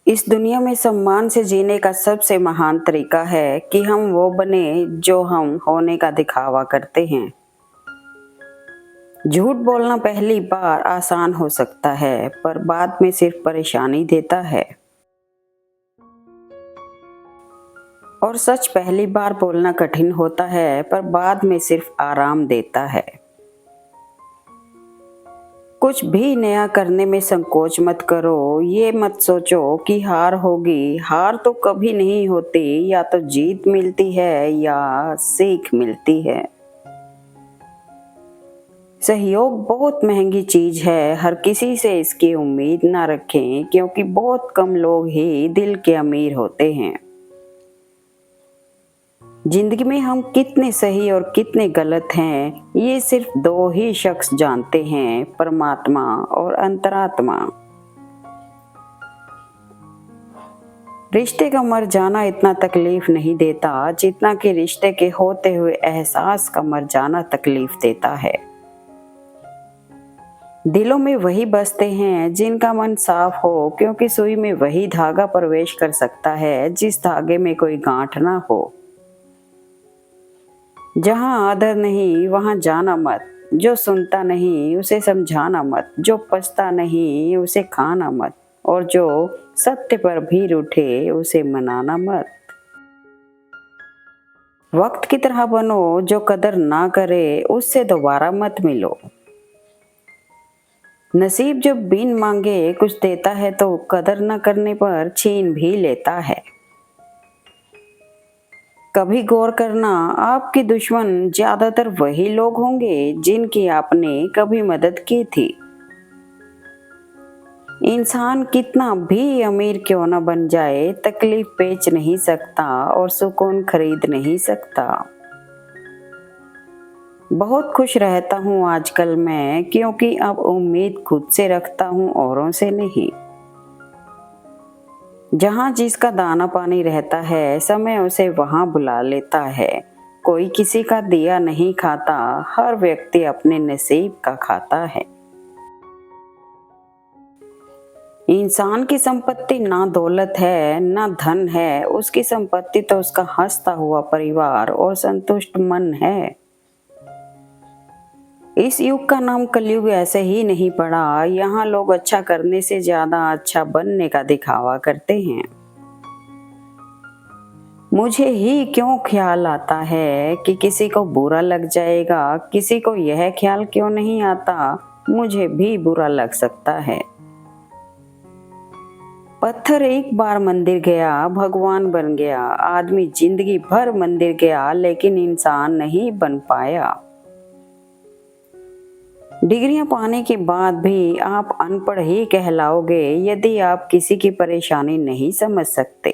इस दुनिया में सम्मान से जीने का सबसे महान तरीका है कि हम वो बने जो हम होने का दिखावा करते हैं। झूठ बोलना पहली बार आसान हो सकता है, पर बाद में सिर्फ परेशानी देता है। और सच पहली बार बोलना कठिन होता है, पर बाद में सिर्फ आराम देता है। कुछ भी नया करने में संकोच मत करो। ये मत सोचो कि हार होगी। हार तो कभी नहीं होती, या तो जीत मिलती है या सीख मिलती है। सहयोग बहुत महंगी चीज है। हर किसी से इसकी उम्मीद ना रखें, क्योंकि बहुत कम लोग ही दिल के अमीर होते हैं। जिंदगी में हम कितने सही और कितने गलत हैं, ये सिर्फ दो ही शख्स जानते हैं, परमात्मा और अंतरात्मा। रिश्ते का मर जाना इतना तकलीफ नहीं देता जितना कि रिश्ते के होते हुए एहसास का मर जाना तकलीफ देता है। दिलों में वही बसते हैं जिनका मन साफ हो, क्योंकि सुई में वही धागा प्रवेश कर सकता है जिस धागे में कोई गांठ ना हो। जहाँ आदर नहीं वहाँ जाना मत। जो सुनता नहीं उसे समझाना मत। जो पछता नहीं उसे खाना मत। और जो सत्य पर भीड़ उठे उसे मनाना मत। वक्त की तरह बनो। जो कदर ना करे उससे दोबारा मत मिलो। नसीब जब बिन मांगे कुछ देता है तो कदर न करने पर छीन भी लेता है। कभी गौर करना, आपके दुश्मन ज्यादातर वही लोग होंगे जिनकी आपने कभी मदद की थी। इंसान कितना भी अमीर क्यों न बन जाए, तकलीफ बेच नहीं सकता और सुकून खरीद नहीं सकता। बहुत खुश रहता हूँ आजकल मैं, क्योंकि अब उम्मीद खुद से रखता हूँ, औरों से नहीं। जहाँ जिसका दाना पानी रहता है, समय उसे वहां बुला लेता है। कोई किसी का दिया नहीं खाता, हर व्यक्ति अपने नसीब का खाता है। इंसान की संपत्ति ना दौलत है ना धन है, उसकी संपत्ति तो उसका हंसता हुआ परिवार और संतुष्ट मन है। इस युग का नाम कलयुग ऐसे ही नहीं पड़ा। यहाँ लोग अच्छा करने से ज्यादा अच्छा बनने का दिखावा करते हैं। मुझे ही क्यों ख्याल आता है कि किसी को बुरा लग जाएगा, किसी को यह ख्याल क्यों नहीं आता मुझे भी बुरा लग सकता है। पत्थर एक बार मंदिर गया, भगवान बन गया। आदमी जिंदगी भर मंदिर गया, लेकिन इंसान नहीं बन पाया। डिग्रियां पाने के बाद भी आप अनपढ़ ही कहलाओगे यदि आप किसी की परेशानी नहीं समझ सकते।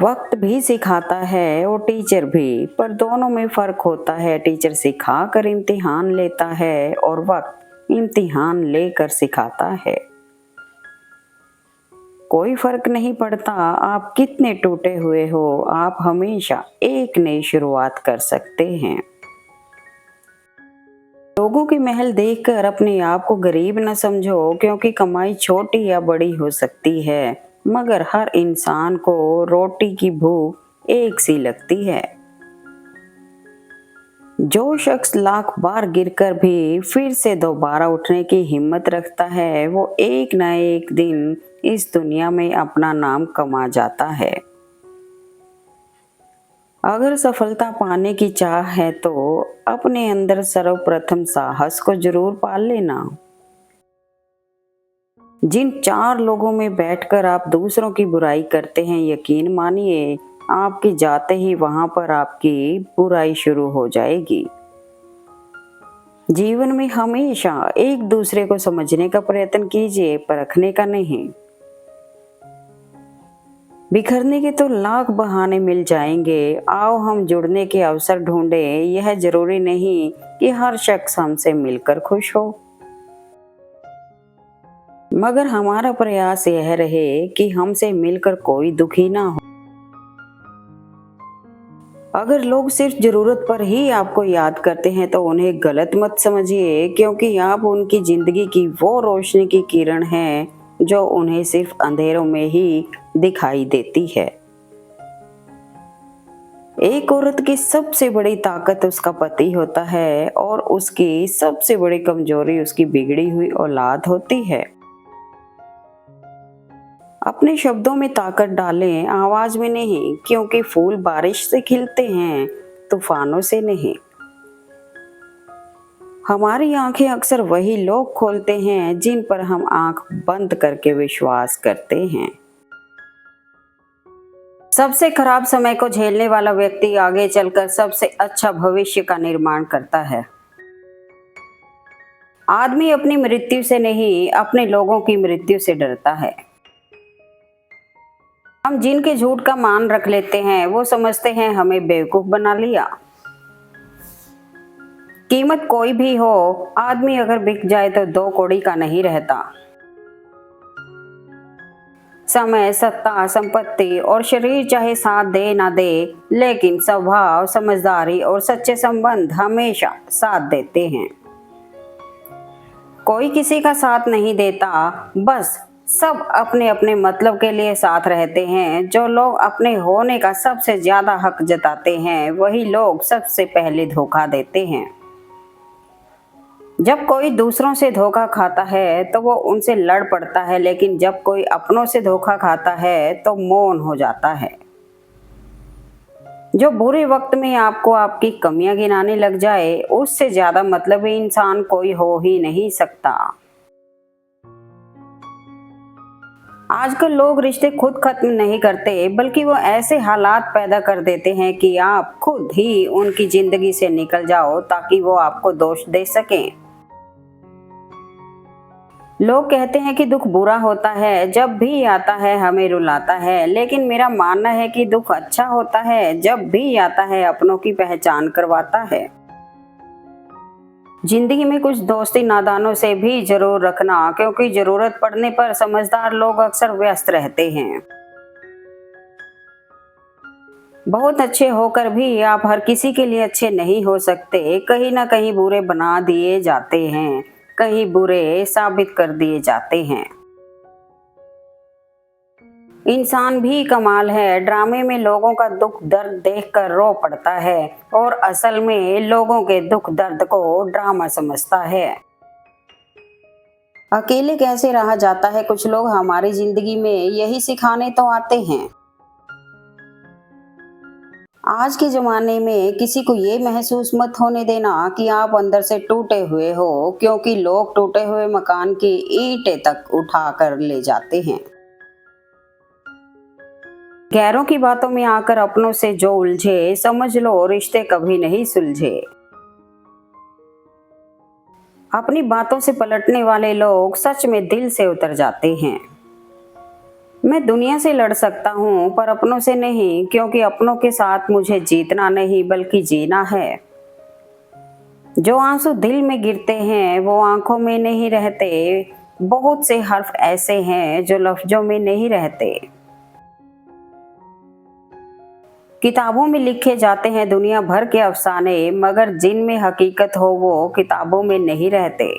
वक्त भी सिखाता है और टीचर भी, पर दोनों में फर्क होता है। टीचर सिखा कर इम्तिहान लेता है और वक्त इम्तिहान लेकर सिखाता है। कोई फर्क नहीं पड़ता आप कितने टूटे हुए हो, आप हमेशा एक नई शुरुआत कर सकते हैं। लोगों के महल देखकर अपने आप को गरीब न समझो, क्योंकि कमाई छोटी या बड़ी हो सकती है, मगर हर इंसान को रोटी की भूख एक सी लगती है। जो शख्स लाख बार गिरकर भी फिर से दोबारा उठने की हिम्मत रखता है, वो एक न एक दिन इस दुनिया में अपना नाम कमा जाता है। अगर सफलता पाने की चाह है तो अपने अंदर सर्वप्रथम साहस को जरूर पाल लेना। जिन चार लोगों में बैठकर आप दूसरों की बुराई करते हैं, यकीन मानिए आपकी जाते ही वहां पर आपकी बुराई शुरू हो जाएगी। जीवन में हमेशा एक दूसरे को समझने का प्रयत्न कीजिए, परखने का नहीं। बिखरने के तो लाख बहाने मिल जाएंगे, आओ हम जुड़ने के अवसर ढूंढें। यह जरूरी नहीं कि हर शख्स हमसे मिलकर खुश हो, मगर हमारा प्रयास यह रहे कि हमसे मिलकर कोई दुखी ना हो। अगर लोग सिर्फ जरूरत पर ही आपको याद करते हैं तो उन्हें गलत मत समझिए, क्योंकि आप उनकी जिंदगी की वो रोशनी की किरण हैं जो उन्हें सिर्फ अंधेरों में ही दिखाई देती है। एक औरत की सबसे बड़ी ताकत उसका पति होता है और उसकी सबसे बड़ी कमजोरी उसकी बिगड़ी हुई औलाद होती है। अपने शब्दों में ताकत डालें, आवाज में नहीं, क्योंकि फूल बारिश से खिलते हैं, तूफानों से नहीं। हमारी आंखें अक्सर वही लोग खोलते हैं जिन पर हम आंख बंद करके विश्वास करते हैं। सबसे खराब समय को झेलने वाला व्यक्ति आगे चलकर सबसे अच्छा भविष्य का निर्माण करता है। आदमी अपनी मृत्यु से नहीं, अपने लोगों की मृत्यु से डरता है। हम जिनके झूठ का मान रख लेते हैं वो समझते हैं हमें बेवकूफ बना लिया। कीमत कोई भी हो, आदमी अगर बिक जाए तो 2 कौड़ी का नहीं रहता। समय, सत्ता, संपत्ति और शरीर चाहे साथ दे ना दे, लेकिन स्वभाव, समझदारी और सच्चे संबंध हमेशा साथ देते हैं। कोई किसी का साथ नहीं देता, बस सब अपने अपने मतलब के लिए साथ रहते हैं। जो लोग अपने होने का सबसे ज्यादा हक जताते हैं वही लोग सबसे पहले धोखा देते हैं। जब कोई दूसरों से धोखा खाता है तो वो उनसे लड़ पड़ता है, लेकिन जब कोई अपनों से धोखा खाता है तो मौन हो जाता है। जो बुरे वक्त में आपको आपकी कमियां गिनाने लग जाए, उससे ज्यादा मतलबी इंसान कोई हो ही नहीं सकता। आजकल लोग रिश्ते खुद खत्म नहीं करते, बल्कि वो ऐसे हालात पैदा कर देते हैं कि आप खुद ही उनकी जिंदगी से निकल जाओ ताकि वो आपको दोष दे सकें। लोग कहते हैं कि दुख बुरा होता है, जब भी आता है हमें रुलाता है, लेकिन मेरा मानना है कि दुख अच्छा होता है, जब भी आता है अपनों की पहचान करवाता है। जिंदगी में कुछ दोस्ती नादानों से भी जरूर रखना, क्योंकि जरूरत पड़ने पर समझदार लोग अक्सर व्यस्त रहते हैं। बहुत अच्छे होकर भी आप हर किसी के लिए अच्छे नहीं हो सकते। कहीं ना कहीं बुरे बना दिए जाते हैं, कहीं बुरे साबित कर दिए जाते हैं। इंसान भी कमाल है, ड्रामे में लोगों का दुख दर्द देखकर रो पड़ता है और असल में लोगों के दुख दर्द को ड्रामा समझता है। अकेले कैसे रहा जाता है, कुछ लोग हमारी जिंदगी में यही सिखाने तो आते हैं। आज के ज़माने में किसी को ये महसूस मत होने देना कि आप अंदर से टूटे हुए हो, क्योंकि लोग टूटे हुए मकान की ईंटें तक उठा कर ले जाते हैं। गैरों की बातों में आकर अपनों से जो उलझे, समझ लो रिश्ते कभी नहीं सुलझे। अपनी बातों से पलटने वाले लोग सच में दिल से उतर जाते हैं। मैं दुनिया से लड़ सकता हूँ पर अपनों से नहीं, क्योंकि अपनों के साथ मुझे जीतना नहीं बल्कि जीना है। जो आंसू दिल में गिरते हैं वो आंखों में नहीं रहते। बहुत से हर्फ ऐसे हैं जो लफ्जों में नहीं रहते। किताबों में लिखे जाते हैं दुनिया भर के अफसाने, मगर जिनमें हकीकत हो वो किताबों में नहीं रहते।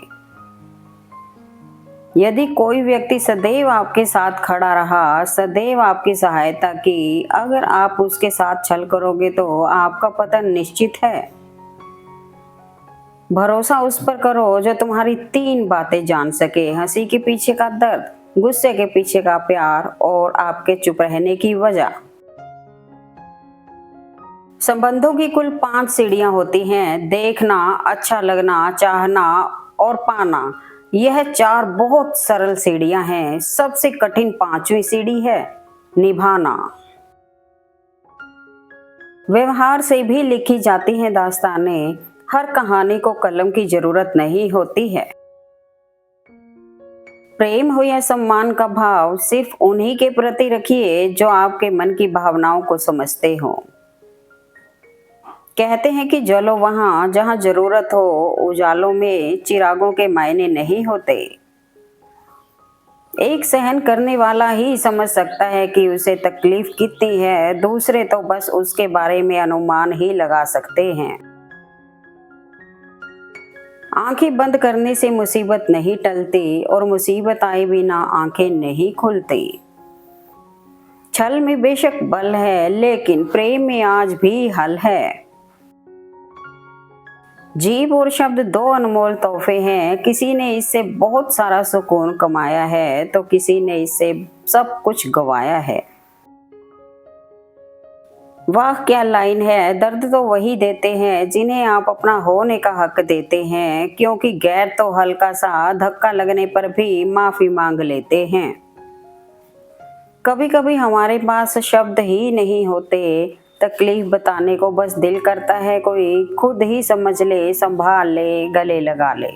यदि कोई व्यक्ति सदैव आपके साथ खड़ा रहा, सदैव आपकी सहायता की, अगर आप उसके साथ छल करोगे तो आपका पतन निश्चित है। भरोसा उस पर करो जो तुम्हारी 3 बातें जान सके: हंसी के पीछे का दर्द, गुस्से के पीछे का प्यार और आपके चुप रहने की वजह। संबंधों की कुल 5 सीढ़ियां होती हैं: देखना, अच्छा लगना, चाहना और पाना। यह 4 बहुत सरल सीढ़ियां हैं। सबसे कठिन 5वीं सीढ़ी है निभाना। व्यवहार से भी लिखी जाती हैं दास्तानें। हर कहानी को कलम की जरूरत नहीं होती है। प्रेम हो या सम्मान का भाव सिर्फ उन्हीं के प्रति रखिए जो आपके मन की भावनाओं को समझते हो। कहते हैं कि जलो वहां जहां जरूरत हो, उजालों में चिरागों के मायने नहीं होते। एक सहन करने वाला ही समझ सकता है कि उसे तकलीफ कितनी है, दूसरे तो बस उसके बारे में अनुमान ही लगा सकते हैं। आंखें बंद करने से मुसीबत नहीं टलती और मुसीबत आए बिना आंखें नहीं खुलती। छल में बेशक बल है लेकिन प्रेम में आज भी हल है। जीभ और शब्द दो अनमोल तोहफे हैं, किसी ने इससे बहुत सारा सुकून कमाया है तो किसी ने इससे सब कुछ गवाया है। वाह क्या लाइन है, दर्द तो वही देते हैं जिन्हें आप अपना होने का हक देते हैं, क्योंकि गैर तो हल्का सा धक्का लगने पर भी माफी मांग लेते हैं। कभी कभी हमारे पास शब्द ही नहीं होते, तकलीफ बताने को बस दिल करता है कोई खुद ही समझ ले, संभाल ले, गले लगा ले।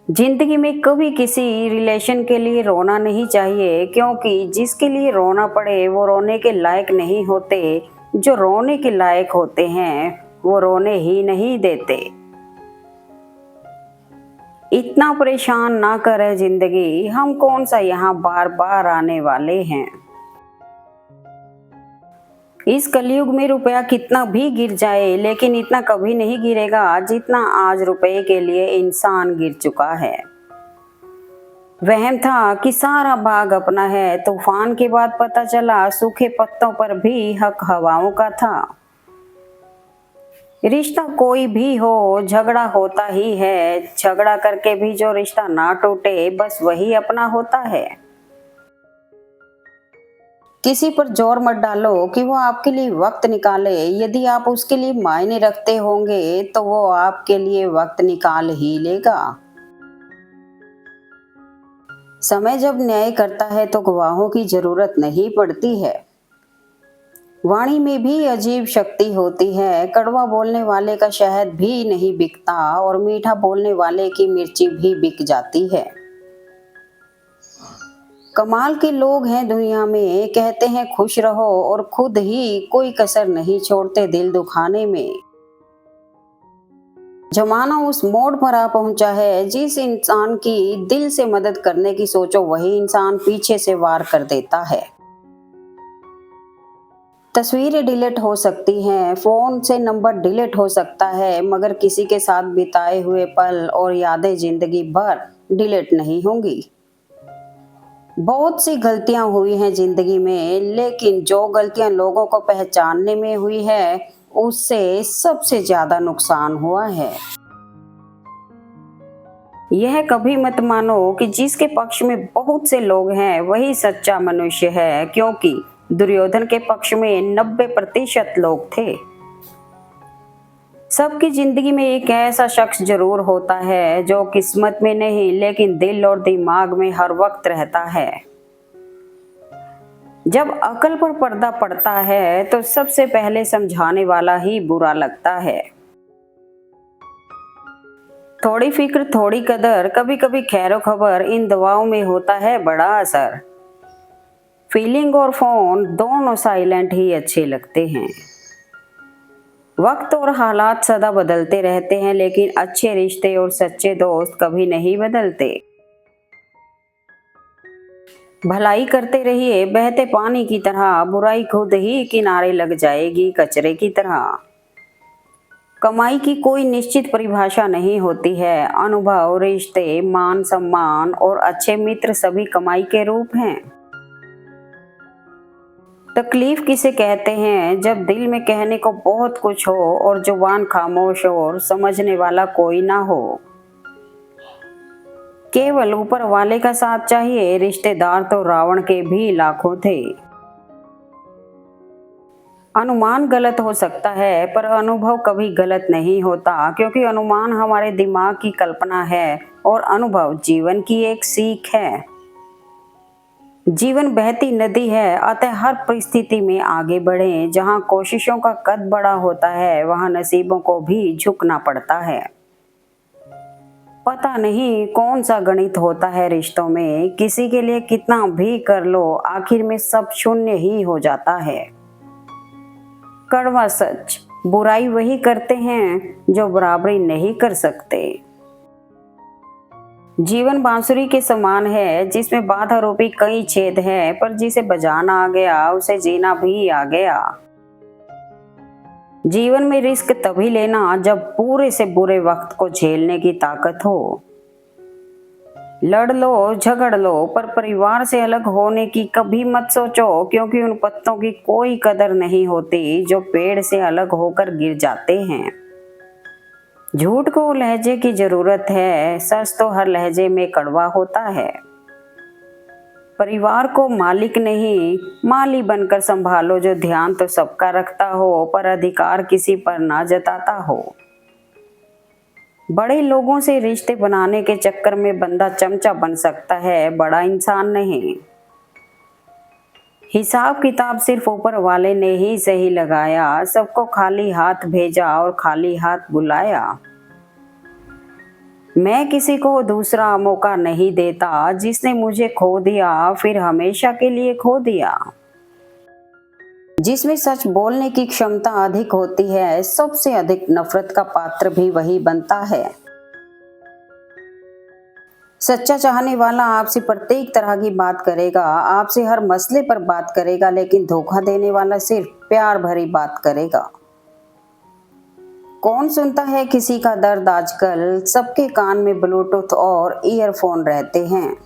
जिंदगी में कभी किसी रिलेशन के लिए रोना नहीं चाहिए, क्योंकि जिसके लिए रोना पड़े वो रोने के लायक नहीं होते, जो रोने के लायक होते हैं वो रोने ही नहीं देते। इतना परेशान ना करे जिंदगी, हम कौन सा यहाँ बार बार आने वाले हैं। इस कलयुग में रुपया कितना भी गिर जाए लेकिन इतना कभी नहीं गिरेगा जितना आज रुपए के लिए इंसान गिर चुका है। वहम था कि सारा बाग अपना है, तूफान के बाद पता चला सूखे पत्तों पर भी हक हवाओं का था। रिश्ता कोई भी हो झगड़ा होता ही है, झगड़ा करके भी जो रिश्ता ना टूटे बस वही अपना होता है। किसी पर जोर मत डालो कि वो आपके लिए वक्त निकाले, यदि आप उसके लिए मायने रखते होंगे तो वो आपके लिए वक्त निकाल ही लेगा। समय जब न्याय करता है तो गवाहों की जरूरत नहीं पड़ती है। वाणी में भी अजीब शक्ति होती है, कड़वा बोलने वाले का शहद भी नहीं बिकता और मीठा बोलने वाले की मिर्ची भी बिक जाती है। कमाल के लोग हैं दुनिया में, कहते हैं खुश रहो और खुद ही कोई कसर नहीं छोड़ते दिल दुखाने में। जमाना उस मोड़ पर आ पहुंचा है, जिस इंसान की दिल से मदद करने की सोचो वही इंसान पीछे से वार कर देता है। तस्वीरें डिलीट हो सकती हैं, फोन से नंबर डिलीट हो सकता है, मगर किसी के साथ बिताए हुए पल और यादें जिंदगी भर डिलीट नहीं होंगी। बहुत सी गलतियां हुई हैं जिंदगी में, लेकिन जो गलतियां लोगों को पहचानने में हुई है उससे सबसे ज्यादा नुकसान हुआ है। यह कभी मत मानो कि जिसके पक्ष में बहुत से लोग हैं वही सच्चा मनुष्य है, क्योंकि दुर्योधन के पक्ष में 90% लोग थे। सबकी जिंदगी में एक ऐसा शख्स जरूर होता है जो किस्मत में नहीं लेकिन दिल और दिमाग में हर वक्त रहता है। जब अकल पर पर्दा पड़ता है तो सबसे पहले समझाने वाला ही बुरा लगता है। थोड़ी फिक्र थोड़ी कदर, कभी कभी खैरो खबर, इन दवाओं में होता है बड़ा असर। फीलिंग और फोन दोनों साइलेंट ही अच्छे लगते हैं। वक्त और हालात सदा बदलते रहते हैं लेकिन अच्छे रिश्ते और सच्चे दोस्त कभी नहीं बदलते। भलाई करते रहिए बहते पानी की तरह, बुराई खुद ही किनारे लग जाएगी कचरे की तरह। कमाई की कोई निश्चित परिभाषा नहीं होती है, अनुभव, रिश्ते, मान सम्मान और अच्छे मित्र सभी कमाई के रूप हैं। तकलीफ किसे कहते हैं? जब दिल में कहने को बहुत कुछ हो और जुबान खामोश हो और समझने वाला कोई ना हो। केवल ऊपर वाले का साथ चाहिए, रिश्तेदार तो रावण के भी लाखों थे। अनुमान गलत हो सकता है पर अनुभव कभी गलत नहीं होता, क्योंकि अनुमान हमारे दिमाग की कल्पना है और अनुभव जीवन की एक सीख है। जीवन बहती नदी है, अतः हर परिस्थिति में आगे बढ़ें। जहाँ कोशिशों का कद बड़ा होता है वहाँ नसीबों को भी झुकना पड़ता है। पता नहीं कौन सा गणित होता है रिश्तों में, किसी के लिए कितना भी कर लो आखिर में सब शून्य ही हो जाता है। कड़वा सच, बुराई वही करते हैं जो बराबरी नहीं कर सकते। जीवन बांसुरी के समान है जिसमें बाधा रूपी कई छेद हैं, पर जिसे बजाना आ गया उसे जीना भी आ गया। जीवन में रिस्क तभी लेना जब पूरे से बुरे वक्त को झेलने की ताकत हो। लड़ लो, झगड़ लो, पर परिवार से अलग होने की कभी मत सोचो, क्योंकि उन पत्तों की कोई कदर नहीं होती जो पेड़ से अलग होकर गिर जाते हैं। झूठ को लहजे की जरूरत है, सच तो हर लहजे में कड़वा होता है। परिवार को मालिक नहीं, माली बनकर संभालो, जो ध्यान तो सबका रखता हो पर अधिकार किसी पर ना जताता हो। बड़े लोगों से रिश्ते बनाने के चक्कर में बंदा चमचा बन सकता है, बड़ा इंसान नहीं। हिसाब किताब सिर्फ ऊपर वाले ने ही सही लगाया, सबको खाली हाथ भेजा और खाली हाथ बुलाया। मैं किसी को दूसरा मौका नहीं देता, जिसने मुझे खो दिया फिर हमेशा के लिए खो दिया। जिसमें सच बोलने की क्षमता अधिक होती है, सबसे अधिक नफरत का पात्र भी वही बनता है। सच्चा चाहने वाला आपसे प्रत्येक तरह की बात करेगा, आपसे हर मसले पर बात करेगा, लेकिन धोखा देने वाला सिर्फ प्यार भरी बात करेगा। कौन सुनता है किसी का दर्द आजकल, सबके कान में ब्लूटूथ और ईयरफोन रहते हैं।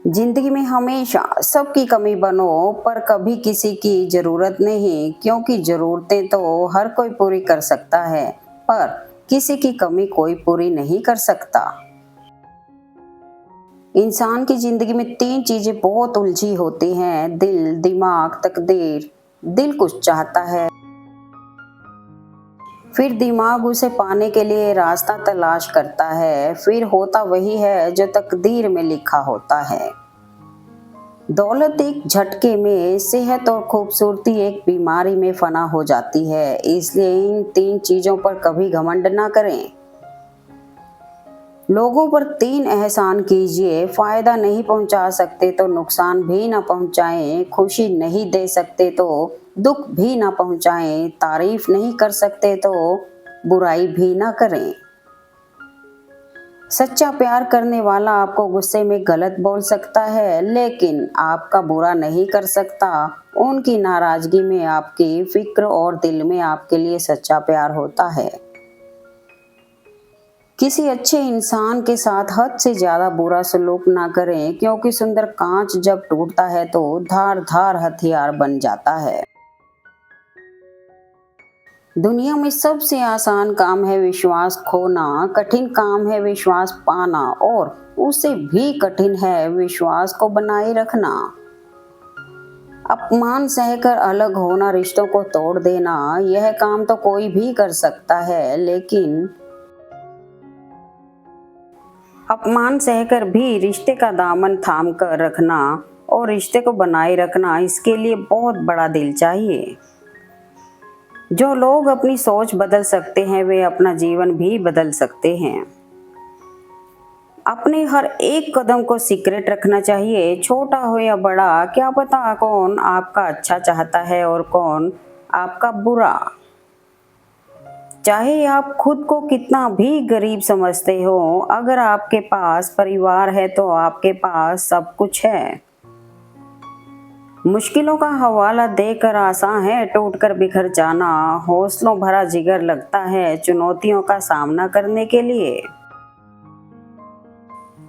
जिंदगी में हमेशा सबकी कमी बनो, पर कभी किसी की जरूरत नहीं, क्योंकि जरूरतें तो हर कोई पूरी कर सकता है, पर किसी की कमी कोई पूरी नहीं कर सकता। इंसान की जिंदगी में 3 चीजें बहुत उलझी होती हैं: दिल, दिमाग, तकदीर। दिल कुछ चाहता है, फिर दिमाग उसे पाने के लिए रास्ता तलाश करता है, फिर होता वही है जो तकदीर में लिखा होता है। दौलत एक झटके में, सेहत और खूबसूरती एक बीमारी में फना हो जाती है, इसलिए इन 3 चीजों पर कभी घमंड ना करें। लोगों पर 3 एहसान कीजिए: फायदा नहीं पहुंचा सकते तो नुकसान भी ना पहुंचाएं, खुशी नहीं दे सकते तो दुख भी ना पहुंचाएं, तारीफ नहीं कर सकते तो बुराई भी ना करें। सच्चा प्यार करने वाला आपको गुस्से में गलत बोल सकता है, लेकिन आपका बुरा नहीं कर सकता। उनकी नाराजगी में आपकी फिक्र और दिल में आपके लिए सच्चा प्यार होता है। किसी अच्छे इंसान के साथ हद से ज्यादा बुरा सलूक ना करें, क्योंकि सुंदर कांच जब टूटता है तो धार धार हथियार बन जाता है। दुनिया में सबसे आसान काम है विश्वास खोना, कठिन काम है विश्वास पाना, और उससे भी कठिन है विश्वास को बनाए रखना। अपमान सहकर अलग होना, रिश्तों को तोड़ देना, यह काम तो कोई भी कर सकता है, लेकिन अपमान सहकर भी रिश्ते का दामन थाम कर रखना और रिश्ते को बनाए रखना, इसके लिए बहुत बड़ा दिल चाहिए। जो लोग अपनी सोच बदल सकते हैं, वे अपना जीवन भी बदल सकते हैं। अपने हर एक कदम को सीक्रेट रखना चाहिए, छोटा हो या बड़ा। क्या पता कौन आपका अच्छा चाहता है और कौन आपका बुरा। चाहे आप खुद को कितना भी गरीब समझते हो, अगर आपके पास परिवार है तो आपके पास सब कुछ है। मुश्किलों का हवाला देकर आसान है टूटकर बिखर जाना, हौसलों भरा जिगर लगता है चुनौतियों का सामना करने के लिए।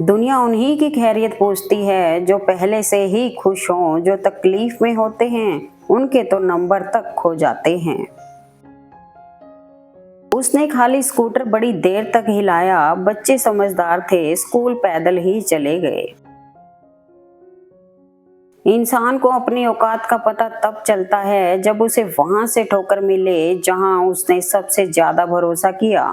दुनिया उन्हीं की खैरियत पूछती है जो पहले से ही खुश हों, जो तकलीफ में होते हैं उनके तो नंबर तक खो जाते हैं। उसने खाली स्कूटर बड़ी देर तक हिलाया, बच्चे समझदार थे, स्कूल पैदल ही चले गए। इंसान को अपनी औकात का पता तब चलता है जब उसे वहां से ठोकर मिले जहां उसने सबसे ज्यादा भरोसा किया।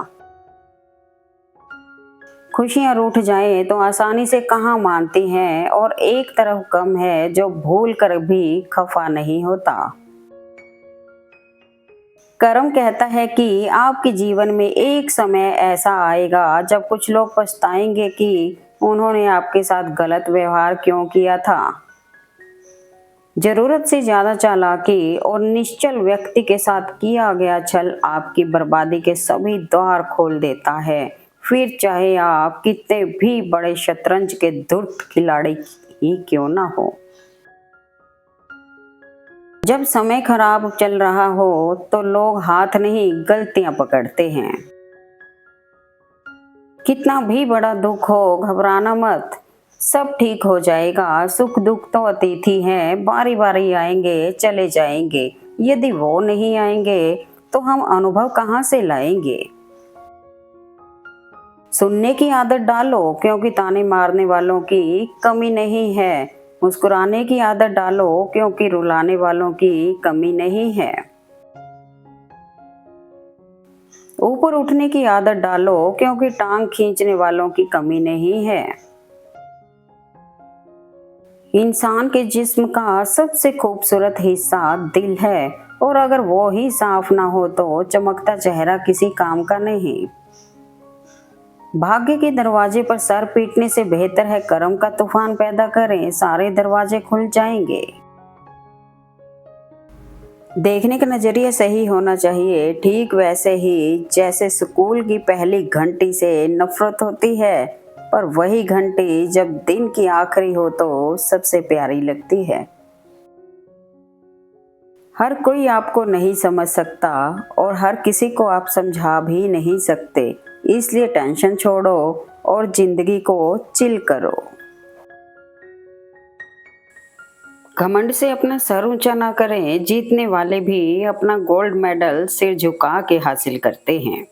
खुशियां रूठ जाएं तो आसानी से कहां मानती हैं, और एक तरफ गम है जो भूल कर भी खफा नहीं होता। कर्म कहता है कि आपके जीवन में एक समय ऐसा आएगा जब कुछ लोग पछताएंगे कि उन्होंने आपके साथ गलत व्यवहार क्यों किया था। जरूरत से ज्यादा चालाकी और निश्चल व्यक्ति के साथ किया गया छल आपकी बर्बादी के सभी द्वार खोल देता है, फिर चाहे आप कितने भी बड़े शतरंज के धुर्त खिलाड़ी ही क्यों ना हो। जब समय खराब चल रहा हो तो लोग हाथ नहीं गलतियां पकड़ते हैं। कितना भी बड़ा दुख हो घबराना मत, सब ठीक हो जाएगा। सुख दुख तो अतिथि हैं, बारी बारी आएंगे चले जाएंगे। यदि वो नहीं आएंगे तो हम अनुभव कहाँ से लाएंगे। सुनने की आदत डालो क्योंकि ताने मारने वालों की कमी नहीं है। मुस्कुराने की आदत डालो क्योंकि रुलाने वालों की कमी नहीं है। ऊपर उठने की आदत डालो क्योंकि टांग खींचने वालों की कमी नहीं है। इंसान के जिस्म का सबसे खूबसूरत हिस्सा दिल है, और अगर वो ही साफ ना हो तो चमकता चेहरा किसी काम का नहीं। भाग्य के दरवाजे पर सर पीटने से बेहतर है कर्म का तूफान पैदा करें, सारे दरवाजे खुल जाएंगे। देखने का नजरिया सही होना चाहिए, ठीक वैसे ही जैसे स्कूल की पहली घंटी से नफरत होती है, पर वही घंटी जब दिन की आखिरी हो तो सबसे प्यारी लगती है। हर कोई आपको नहीं समझ सकता और हर किसी को आप समझा भी नहीं सकते, इसलिए टेंशन छोड़ो और जिंदगी को चिल करो। घमंड से अपना सर ऊंचा ना करें, जीतने वाले भी अपना गोल्ड मेडल सिर झुका के हासिल करते हैं।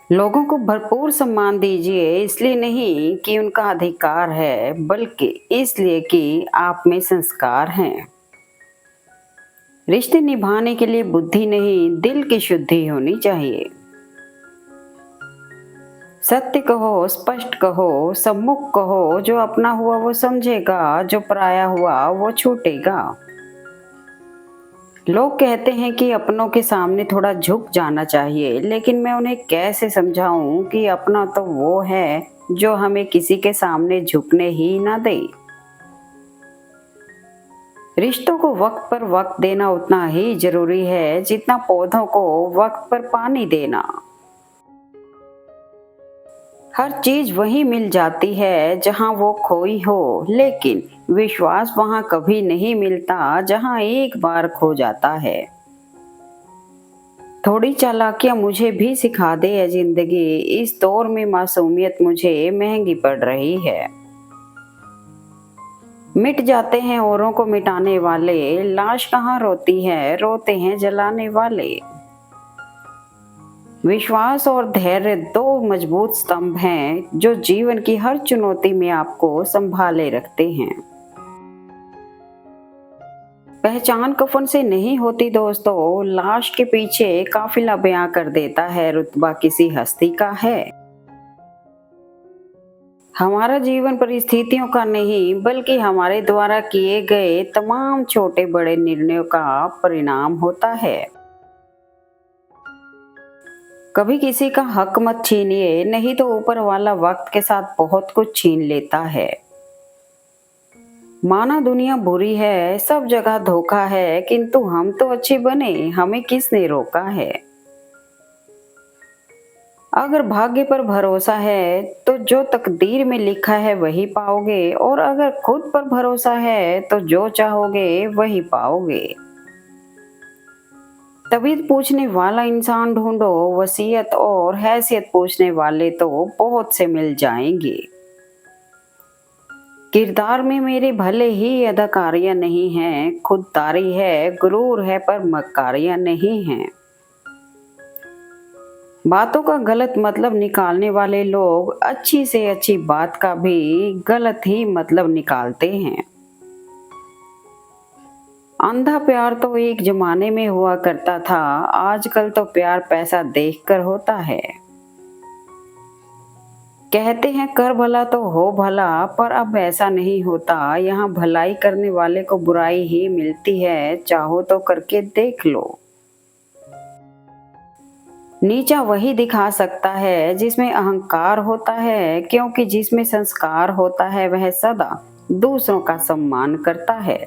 लोगों को भरपूर सम्मान दीजिए, इसलिए नहीं कि उनका अधिकार है, बल्कि इसलिए कि आप में संस्कार हैं। रिश्ते निभाने के लिए बुद्धि नहीं, दिल की शुद्धि होनी चाहिए। सत्य कहो, स्पष्ट कहो, सम्मुख कहो, जो अपना हुआ वो समझेगा, जो पराया हुआ वो छूटेगा। लोग कहते हैं कि अपनों के सामने थोड़ा झुक जाना चाहिए, लेकिन मैं उन्हें कैसे समझाऊं कि अपना तो वो है जो हमें किसी के सामने झुकने ही ना दे। रिश्तों को वक्त पर वक्त देना उतना ही जरूरी है जितना पौधों को वक्त पर पानी देना। हर चीज वहीं मिल जाती है जहां वो खोई हो, लेकिन विश्वास वहां कभी नहीं मिलता जहां एक बार खो जाता है। थोड़ी चालाकियां मुझे भी सिखा दे ये जिंदगी, इस दौर में मासूमियत मुझे महंगी पड़ रही है। मिट जाते हैं औरों को मिटाने वाले, लाश कहाँ रोती है, रोते हैं जलाने वाले। विश्वास और धैर्य दो मजबूत स्तंभ हैं जो जीवन की हर चुनौती में आपको संभाले रखते हैं। पहचान कफन से नहीं होती दोस्तों, लाश के पीछे काफिला बयां कर देता है रुतबा किसी हस्ती का है। हमारा जीवन परिस्थितियों का नहीं, बल्कि हमारे द्वारा किए गए तमाम छोटे बड़े निर्णयों का परिणाम होता है। कभी किसी का हक मत छीनिए, नहीं तो ऊपर वाला वक्त के साथ बहुत कुछ छीन लेता है। माना दुनिया बुरी है, सब जगह धोखा है, किंतु हम तो अच्छे बने, हमें किसने रोका है। अगर भाग्य पर भरोसा है तो जो तकदीर में लिखा है वही पाओगे, और अगर खुद पर भरोसा है तो जो चाहोगे वही पाओगे। तबीयत पूछने वाला इंसान ढूंढो, वसीयत और हैसियत पूछने वाले तो बहुत से मिल जाएंगे। किरदार में मेरे भले ही अदाकारियां नहीं हैं, खुददारी है, गुरूर है, पर मक्कारियां नहीं हैं। बातों का गलत मतलब निकालने वाले लोग अच्छी से अच्छी बात का भी गलत ही मतलब निकालते हैं। अंधा प्यार तो एक जमाने में हुआ करता था, आजकल तो प्यार पैसा देखकर होता है। कहते हैं कर भला तो हो भला, पर अब ऐसा नहीं होता। यहाँ भलाई करने वाले को बुराई ही मिलती है, चाहो तो करके देख लो। नीचा वही दिखा सकता है जिसमें अहंकार होता है, क्योंकि जिसमें संस्कार होता है वह सदा दूसरों का सम्मान करता है।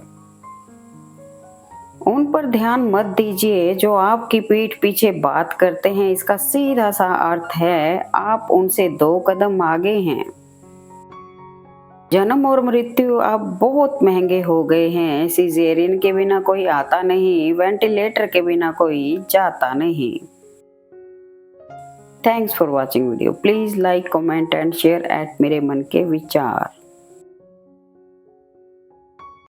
उन पर ध्यान मत दीजिए जो आपकी पीठ पीछे बात करते हैं, इसका सीधा सा अर्थ है आप उनसे 2 कदम आगे हैं। जन्म और मृत्यु अब बहुत महंगे हो गए हैं। सिजेरियन के बिना कोई आता नहीं, वेंटिलेटर के बिना कोई जाता नहीं। Thanks for watching video. Please like, comment and share eight मेरे मन के विचार।